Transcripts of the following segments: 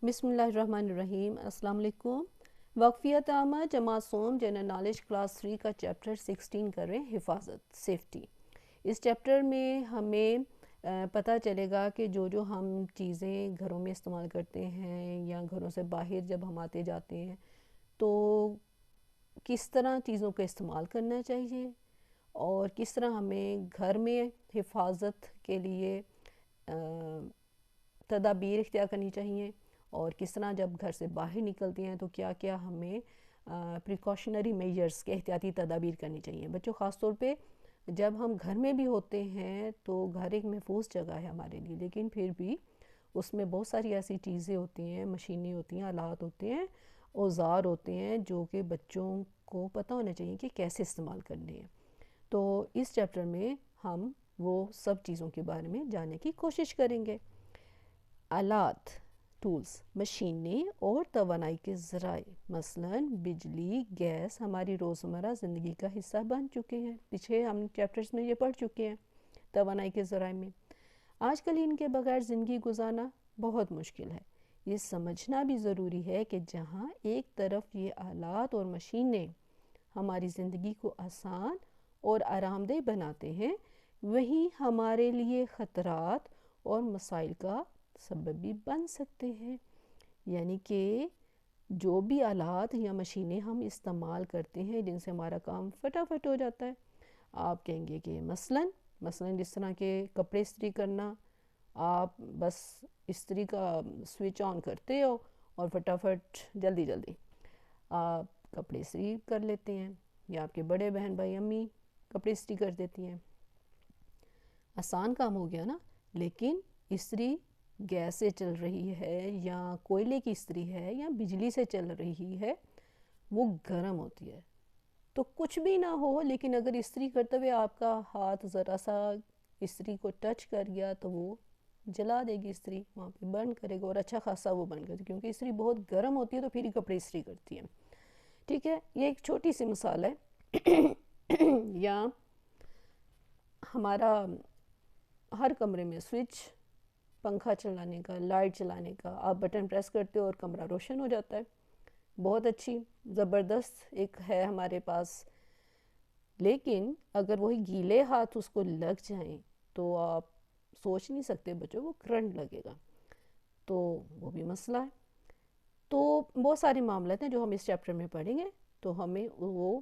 بسم اللہ الرحمن الرحیم۔ السلام علیکم۔ وقفیت عامہ جماعت سوم جنرل نالج کلاس 3 کا چیپٹر 16 کر رہے ہیں، حفاظت، سیفٹی۔ اس چیپٹر میں ہمیں پتہ چلے گا کہ جو ہم چیزیں گھروں میں استعمال کرتے ہیں یا گھروں سے باہر جب ہم آتے جاتے ہیں تو کس طرح چیزوں کا استعمال کرنا چاہیے اور کس طرح ہمیں گھر میں حفاظت کے لیے تدابیر اختیار کرنی چاہیے، اور کس طرح جب گھر سے باہر نکلتے ہیں تو کیا کیا ہمیں پریکاشنری میجرز کے احتیاطی تدابیر کرنی چاہیے۔ بچوں، خاص طور پہ جب ہم گھر میں بھی ہوتے ہیں تو گھر ایک محفوظ جگہ ہے ہمارے لیے، لیکن پھر بھی اس میں بہت ساری ایسی چیزیں ہوتی ہیں، مشینیں ہوتی ہیں، آلات ہوتے ہیں، اوزار ہوتے ہیں جو کہ بچوں کو پتہ ہونا چاہیے کہ کیسے استعمال کرنے ہیں۔ تو اس چیپٹر میں ہم وہ سب چیزوں کے بارے میں جاننے کی کوشش کریں گے۔ آلات، ٹولز، مشینیں اور توانائی کے ذرائع مثلاً بجلی، گیس ہماری روزمرہ زندگی کا حصہ بن چکے ہیں۔ پیچھے ہم چیپٹرز میں یہ پڑھ چکے ہیں توانائی کے ذرائع میں۔ آج کل ان کے بغیر زندگی گزارنا بہت مشکل ہے۔ یہ سمجھنا بھی ضروری ہے کہ جہاں ایک طرف یہ آلات اور مشینیں ہماری زندگی کو آسان اور آرام دہ بناتے ہیں، وہیں ہمارے لیے خطرات اور مسائل کا سبب بھی بن سکتے ہیں۔ یعنی کہ جو بھی آلات یا مشینیں ہم استعمال کرتے ہیں جن سے ہمارا کام فٹافٹ ہو جاتا ہے، آپ کہیں گے کہ مثلاً جس طرح کے کپڑے استری کرنا، آپ بس استری کا سوئچ آن کرتے ہو اور فٹافٹ جلدی آپ کپڑے استری کر لیتے ہیں، یا آپ کے بڑے بہن بھائی امی کپڑے استری کر دیتی ہیں۔ آسان کام ہو گیا نا، لیکن استری گیس سے چل رہی ہے یا کوئلے کی استری ہے یا بجلی سے چل رہی ہے، وہ گرم ہوتی ہے۔ تو کچھ بھی نہ ہو لیکن اگر استری کرتے ہوئے آپ کا ہاتھ ذرا سا استری کو ٹچ کر گیا تو وہ جلا دے گی، استری وہاں پہ برن کرے گا، اور اچھا خاصا وہ برن کرے گا کیونکہ استری بہت گرم ہوتی ہے تو پھر ہی کپڑے استری کرتی ہے۔ ٹھیک ہے، یہ ایک چھوٹی سی مثال ہے۔ یا ہمارا ہر کمرے میں سوئچ، پنکھا چلانے کا، لائٹ چلانے کا، آپ بٹن پریس کرتے ہو اور کمرہ روشن ہو جاتا ہے۔ بہت اچھی زبردست ایک ہے ہمارے پاس، لیکن اگر وہی گیلے ہاتھ اس کو لگ جائیں تو آپ سوچ نہیں سکتے بچوں، وہ کرنٹ لگے گا، تو وہ بھی مسئلہ ہے۔ تو بہت سارے معاملات ہیں جو ہم اس چیپٹر میں پڑھیں گے، تو ہمیں وہ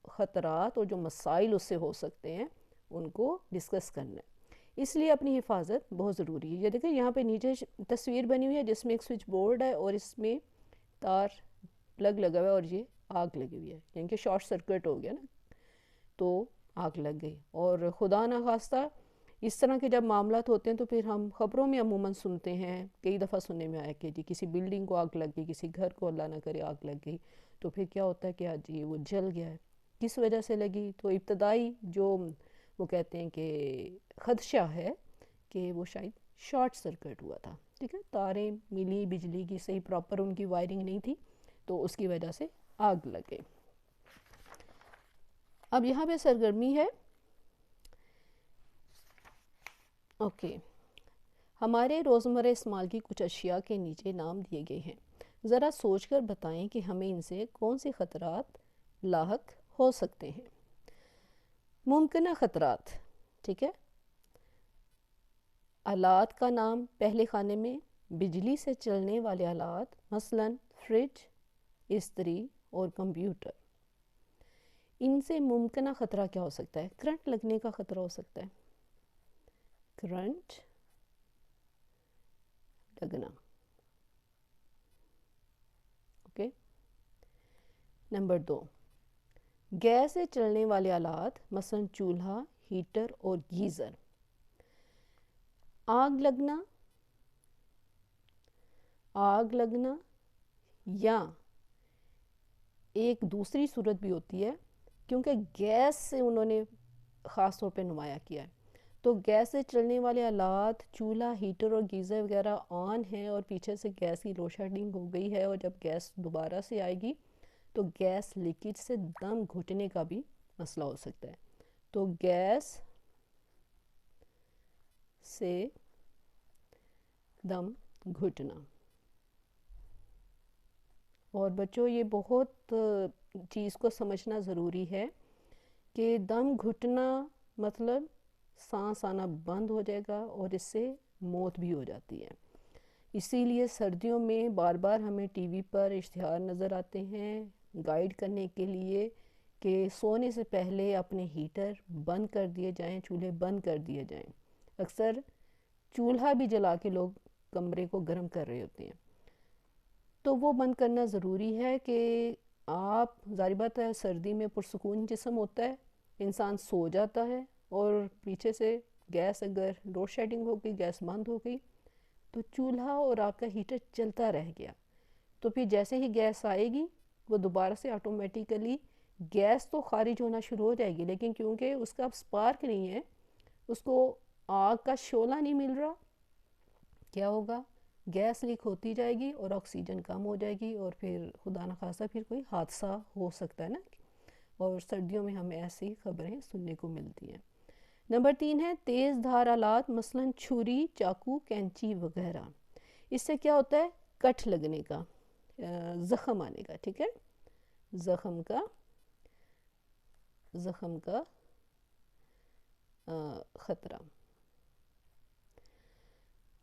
خطرات اور جو مسائل اس سے ہو سکتے ہیں ان کو ڈسکس کرنا ہے۔ اس لیے اپنی حفاظت بہت ضروری ہے۔ یہ دیکھیں یہاں پہ نیچے تصویر بنی ہوئی ہے جس میں ایک سوئچ بورڈ ہے اور اس میں تار پلگ لگا ہوا ہے اور یہ آگ لگی ہوئی ہے، یعنی کہ شارٹ سرکٹ ہو گیا نا، تو آگ لگ گئی۔ اور خدا نخواستہ اس طرح کے جب معاملات ہوتے ہیں تو پھر ہم خبروں میں عموماً سنتے ہیں، کئی دفعہ سننے میں آیا کہ جی کسی بلڈنگ کو آگ لگ گئی، کسی گھر کو اللہ نہ کرے آگ لگ گئی، تو پھر کیا ہوتا ہے کہ جی وہ جل گیا ہے، کس وجہ سے لگی؟ تو ابتدائی جو وہ کہتے ہیں کہ خدشہ ہے کہ وہ شاید شارٹ سرکٹ ہوا تھا۔ ٹھیک ہے، تاریں ملی بجلی کی صحیح پراپر ان کی وائرنگ نہیں تھی تو اس کی وجہ سے آگ لگ گئی۔ اب یہاں پہ سرگرمی ہے، اوکے، ہمارے روزمرہ استعمال کی کچھ اشیاء کے نیچے نام دیے گئے ہیں، ذرا سوچ کر بتائیں کہ ہمیں ان سے کون سے خطرات لاحق ہو سکتے ہیں۔ ممکنہ خطرات، ٹھیک ہے، آلات کا نام پہلے خانے میں، بجلی سے چلنے والے آلات مثلاً فریج، استری اور کمپیوٹر۔ ان سے ممکنہ خطرہ کیا ہو سکتا ہے؟ کرنٹ لگنے کا خطرہ ہو سکتا ہے، کرنٹ لگنا، اوکے۔ نمبر 2، گیس سے چلنے والے آلات مثلاً چولہا، ہیٹر اور گیزر۔ آگ لگنا یا ایک دوسری صورت بھی ہوتی ہے، کیونکہ گیس سے انہوں نے خاص طور پہ نمایاں کیا ہے، تو گیس سے چلنے والے آلات چولہا، ہیٹر اور گیزر وغیرہ آن ہیں اور پیچھے سے گیس کی لوڈ شیڈنگ ہو گئی ہے، اور جب گیس دوبارہ سے آئے گی تو گیس لیکیج سے دم گھٹنے کا بھی مسئلہ ہو سکتا ہے۔ تو گیس سے دم گھٹنا، اور بچوں یہ بہت چیز کو سمجھنا ضروری ہے کہ دم گھٹنا مطلب سانس آنا بند ہو جائے گا اور اس سے موت بھی ہو جاتی ہے. اسی لیے سردیوں میں بار بار ہمیں ٹی وی پر اشتہار نظر آتے ہیں گائیڈ کرنے کے لیے کہ سونے سے پہلے اپنے ہیٹر بند کر دیے جائیں، چولہے بند کر دیے جائیں. اکثر چولہا بھی جلا کے لوگ کمرے کو گرم کر رہے ہوتے ہیں، تو وہ بند کرنا ضروری ہے. کہ آپ ظاہر بات ہے سردی میں پرسکون جسم ہوتا ہے، انسان سو جاتا ہے، اور پیچھے سے گیس اگر لوڈ شیڈنگ ہو گئی، گیس بند ہو گئی تو چولہا اور آپ کا ہیٹر چلتا رہ گیا، تو پھر جیسے ہی گیس آئے گی وہ دوبارہ سے آٹومیٹیکلی گیس تو خارج ہونا شروع ہو جائے گی، لیکن کیونکہ اس کا اب سپارک نہیں ہے، اس کو آگ کا شعلہ نہیں مل رہا، کیا ہوگا؟ گیس لیک ہوتی جائے گی اور آکسیجن کم ہو جائے گی، اور پھر خدا نخواستہ پھر کوئی حادثہ ہو سکتا ہے نا. اور سردیوں میں ہمیں ایسی خبریں سننے کو ملتی ہیں. نمبر 3 ہے تیز دھار آلات، مثلا چھری، چاقو، کینچی وغیرہ. اس سے کیا ہوتا ہے؟ کٹ لگنے کا، زخم آنے کا، ٹھیک ہے، زخم کا خطرہ.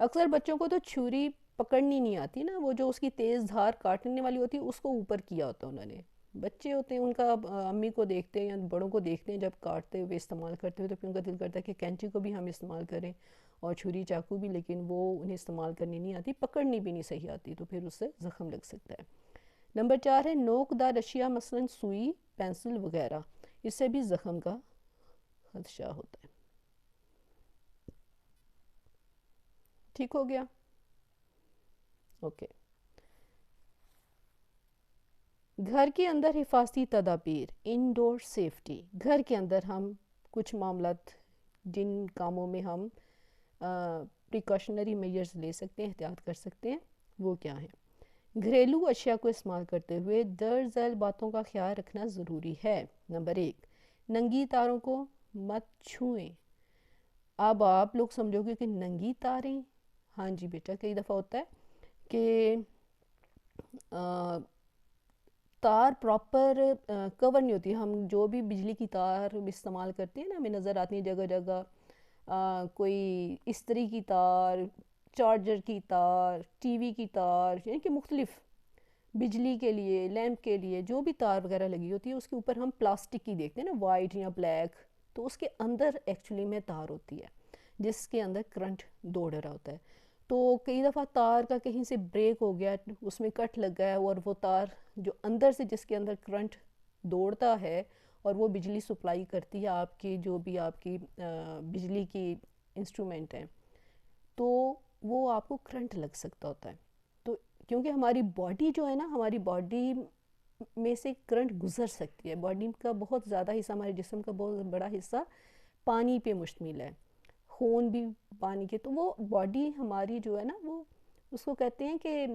اکثر بچوں کو تو چھری پکڑنی نہیں آتی نا، وہ جو اس کی تیز دھار کاٹنے والی ہوتی ہے اس کو اوپر کیا ہوتا ہے انہوں نے. بچے ہوتے ہیں ان کا امی کو دیکھتے ہیں یا بڑوں کو دیکھتے ہیں جب کاٹتے ہوئے استعمال کرتے ہوئے، تو پھر ان کا دل کرتا ہے کہ کینچی کو بھی ہم استعمال کریں اور چھری چاقو بھی، لیکن وہ انہیں استعمال کرنی نہیں آتی، پکڑنی بھی نہیں صحیح آتی، تو پھر اس سے زخم لگ سکتا ہے. نمبر 4 ہے نوک دار اشیاء، مثلا سوئی، پینسل وغیرہ. اس سے بھی زخم کا خدشہ ہوتا ہے. ٹھیک ہو گیا؟ اوکے. گھر کے اندر حفاظتی تدابیر، انڈور سیفٹی. گھر کے اندر ہم کچھ معاملات جن کاموں میں ہم پریکاشنری میجرز لے سکتے ہیں، احتیاط کر سکتے ہیں، وہ کیا ہیں؟ گھریلو اشیاء کو استعمال کرتے ہوئے درج ذیل باتوں کا خیال رکھنا ضروری ہے. نمبر 1، ننگی تاروں کو مت چھوئیں. اب آپ لوگ سمجھو گے کہ ننگی تاریں، ہاں جی بیٹا، کئی دفعہ ہوتا ہے کہ تار پراپر کور نہیں ہوتی. ہم جو بھی بجلی کی تار استعمال کرتے ہیں نا، ہمیں نظر آتی ہیں جگہ جگہ، کوئی استری کی تار، چارجر کی تار، ٹی وی کی تار، یعنی کہ مختلف بجلی کے لیے، لیمپ کے لیے جو بھی تار وغیرہ لگی ہوتی ہے، اس کے اوپر ہم پلاسٹک کی دیکھتے ہیں نا، وائٹ یا بلیک، تو اس کے اندر ایکچولی میں تار ہوتی ہے جس کے اندر کرنٹ دوڑ رہا ہوتا ہے. تو کئی دفعہ تار کا کہیں سے بریک ہو گیا، اس میں کٹ لگ گیا، اور وہ تار جو اندر سے جس کے اندر کرنٹ دوڑتا ہے اور وہ بجلی سپلائی کرتی ہے آپ کی جو بھی آپ کی بجلی کی انسٹرومنٹ ہیں، تو وہ آپ کو کرنٹ لگ سکتا ہوتا ہے. تو کیونکہ ہماری باڈی جو ہے نا، ہماری باڈی میں سے کرنٹ گزر سکتی ہے. باڈی کا بہت زیادہ حصہ، ہمارے جسم کا بہت بڑا حصہ پانی پہ مشتمل ہے، خون بھی پانی کے، تو وہ باڈی ہماری جو ہے نا، وہ اس کو کہتے ہیں کہ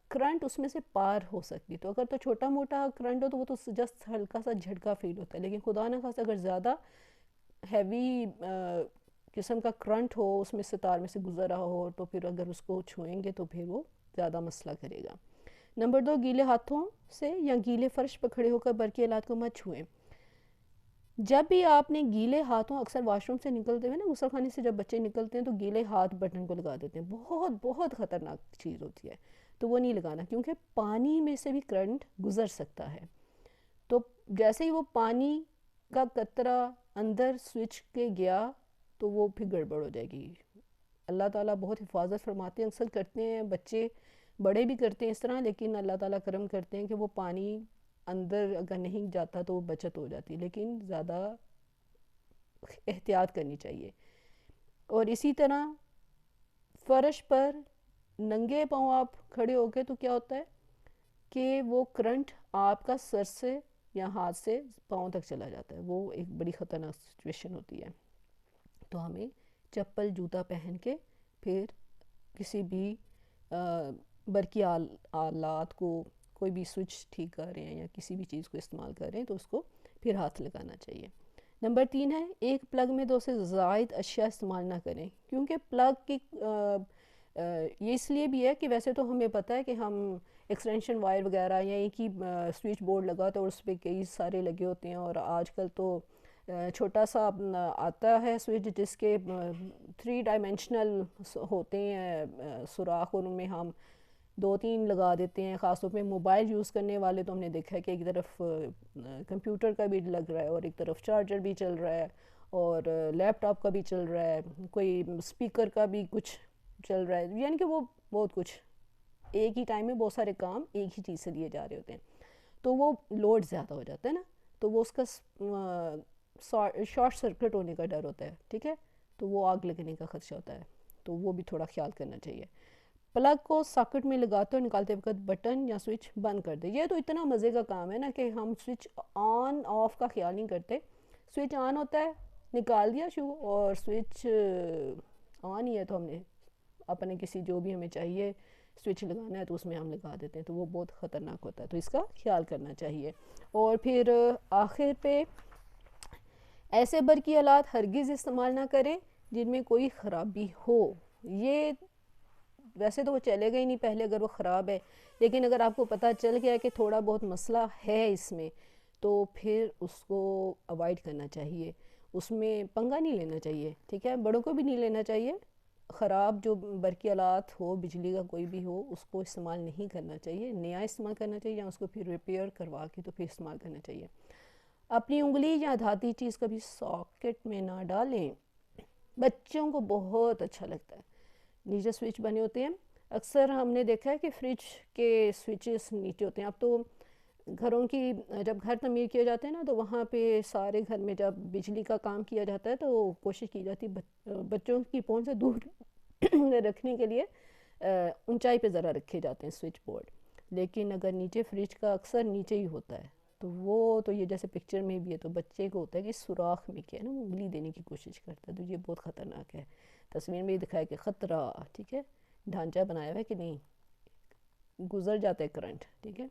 کرنٹ اس میں سے پار ہو سکتی. تو اگر تو چھوٹا موٹا کرنٹ ہو تو وہ تو جسٹ ہلکا سا جھٹکا فیل ہوتا ہے، لیکن خدا نہ خواستہ اگر زیادہ ہیوی قسم کا کرنٹ ہو، اس میں سے تار میں سے گزر رہا ہو، تو پھر اگر اس کو چھوئیں گے تو پھر وہ زیادہ مسئلہ کرے گا. نمبر 2، گیلے ہاتھوں سے یا گیلے فرش پر کھڑے ہو کر برقی آلات کو مت چھوئیں. جب بھی آپ نے گیلے ہاتھوں، اکثر واش روم سے نکلتے ہوئے نا، غسل خانے سے جب بچے نکلتے ہیں تو گیلے ہاتھ بٹن کو لگا دیتے ہیں. بہت بہت خطرناک چیز ہوتی ہے، تو وہ نہیں لگانا، کیونکہ پانی میں سے بھی کرنٹ گزر سکتا ہے. تو جیسے ہی وہ پانی کا قطرہ اندر سوئچ کے گیا تو وہ پھر گڑبڑ ہو جائے گی. اللہ تعالیٰ بہت حفاظت فرماتے ہیں، اکثر کرتے ہیں بچے، بڑے بھی کرتے ہیں اس طرح، لیکن اللہ تعالیٰ کرم کرتے ہیں کہ وہ پانی اندر اگر نہیں جاتا تو وہ بچت ہو جاتی، لیکن زیادہ احتیاط کرنی چاہیے. اور اسی طرح فرش پر ننگے پاؤں آپ کھڑے ہو کے تو کیا ہوتا ہے کہ وہ کرنٹ آپ کا سر سے یا ہاتھ سے پاؤں تک چلا جاتا ہے. وہ ایک بڑی خطرناک سچویشن ہوتی ہے. تو ہمیں چپل جوتا پہن کے پھر کسی بھی برقی آلات کو، کوئی بھی سوئچ ٹھیک کر رہے ہیں یا کسی بھی چیز کو استعمال کر رہے ہیں تو اس کو پھر ہاتھ لگانا چاہیے. نمبر 3 ہے ایک پلگ میں 2 سے زائد اشیاء استعمال نہ کریں، کیونکہ پلگ کی یہ اس لیے بھی ہے کہ ویسے تو ہمیں پتہ ہے کہ ہم ایکسٹینشن وائر وغیرہ یا ایک ہی سوئچ بورڈ لگا تو اس پہ کئی سارے لگے ہوتے ہیں، اور آج کل تو چھوٹا سا آتا ہے سوئچ جس کے 3 ڈائمینشنل ہوتے ہیں سوراخ، اور ان میں ہم 2-3 لگا دیتے ہیں. خاص طور پہ موبائل یوز کرنے والے تو ہم نے دیکھا ہے کہ ایک طرف کمپیوٹر کا بھی لگ رہا ہے اور ایک طرف چارجر بھی چل رہا ہے اور لیپ ٹاپ کا بھی چل رہا ہے، کوئی اسپیکر کا بھی کچھ چل رہا ہے، یعنی کہ وہ بہت کچھ ایک ہی ٹائم میں بہت سارے کام ایک ہی چیز سے لیے جا رہے ہوتے ہیں، تو وہ لوڈ زیادہ ہو جاتا ہے نا، تو وہ اس کا شارٹ سرکٹ ہونے کا ڈر ہوتا ہے، ٹھیک ہے، تو وہ آگ لگنے کا خدشہ ہوتا ہے، تو وہ بھی تھوڑا خیال کرنا چاہیے. پلگ کو ساکٹ میں لگاتے اور نکالتے وقت بٹن یا سوئچ بند کر دے. یہ تو اتنا مزے کا کام ہے نا کہ ہم سوئچ آن آف کا خیال نہیں کرتے. سوئچ آن ہوتا ہے، نکال دیا شو، اور سوئچ آن ہی ہے تو ہم نے اپنے کسی جو بھی ہمیں چاہیے سوئچ لگانا ہے تو اس میں ہم لگا دیتے ہیں، تو وہ بہت خطرناک ہوتا ہے، تو اس کا خیال کرنا چاہیے. اور پھر آخر پہ ایسے برقی آلات ہرگز استعمال نہ کریں جن میں کوئی خرابی ہو. یہ ویسے تو وہ چلے گا ہی نہیں پہلے اگر وہ خراب ہے، لیکن اگر آپ کو پتہ چل گیا کہ تھوڑا بہت مسئلہ ہے اس میں، تو پھر اس کو اوائڈ کرنا چاہیے، اس میں پنگا نہیں لینا چاہیے، ٹھیک ہے، بڑوں کو بھی نہیں لینا چاہیے. خراب جو برقی آلات ہو، بجلی کا کوئی بھی ہو، اس کو استعمال نہیں کرنا چاہیے، نیا استعمال کرنا چاہیے، یا اس کو پھر ریپیئر کروا کے تو پھر استعمال کرنا چاہیے. اپنی انگلی یا دھاتی چیز کبھی ساکٹ میں نہ ڈالیں. بچوں کو بہت اچھا لگتا ہے، نیچے سوئچ بنے ہوتے ہیں، اکثر ہم نے دیکھا ہے کہ فریج کے سوئچز نیچے ہوتے ہیں. اب تو گھروں کی جب گھر تعمیر کیے جاتے ہیں نا، تو وہاں پہ سارے گھر میں جب بجلی کا کام کیا جاتا ہے تو کوشش کی جاتی ہے بچوں کی پہنچ سے دور رکھنے کے لیے اونچائی پہ ذرا رکھے جاتے ہیں سوئچ بورڈ، لیکن اگر نیچے فریج کا اکثر نیچے ہی ہوتا ہے تو وہ تو یہ جیسے پکچر میں بھی ہے، تو بچے کو ہوتا ہے کہ سوراخ میں کیا ہے نا، وہ انگلی دینے کی کوشش کرتا ہے، تو یہ بہت خطرناک ہے. تصویر میں دکھایا کہ خطرہ، ٹھیک ہے، ڈھانچہ بنایا ہوا ہے کہ نہیں گزر جاتا ہے کرنٹ، ٹھیک ہے.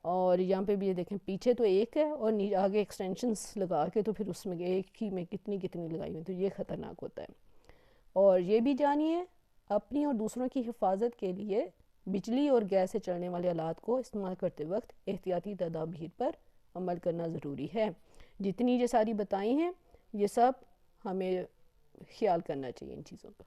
اور یہاں پہ بھی یہ دیکھیں پیچھے تو ایک ہے اور آگے ایکسٹینشنز لگا کے تو پھر اس میں ایک ہی میں کتنی لگائی ہوئی، تو یہ خطرناک ہوتا ہے. اور یہ بھی جانیے اپنی اور دوسروں کی حفاظت کے لیے بجلی اور گیس سے چلنے والے آلات کو استعمال کرتے وقت احتیاطی تدابیر پر عمل کرنا ضروری ہے. جتنی یہ ساری بتائی ہیں یہ سب ہمیں خیال کرنا چاہیے ان چیزوں کا.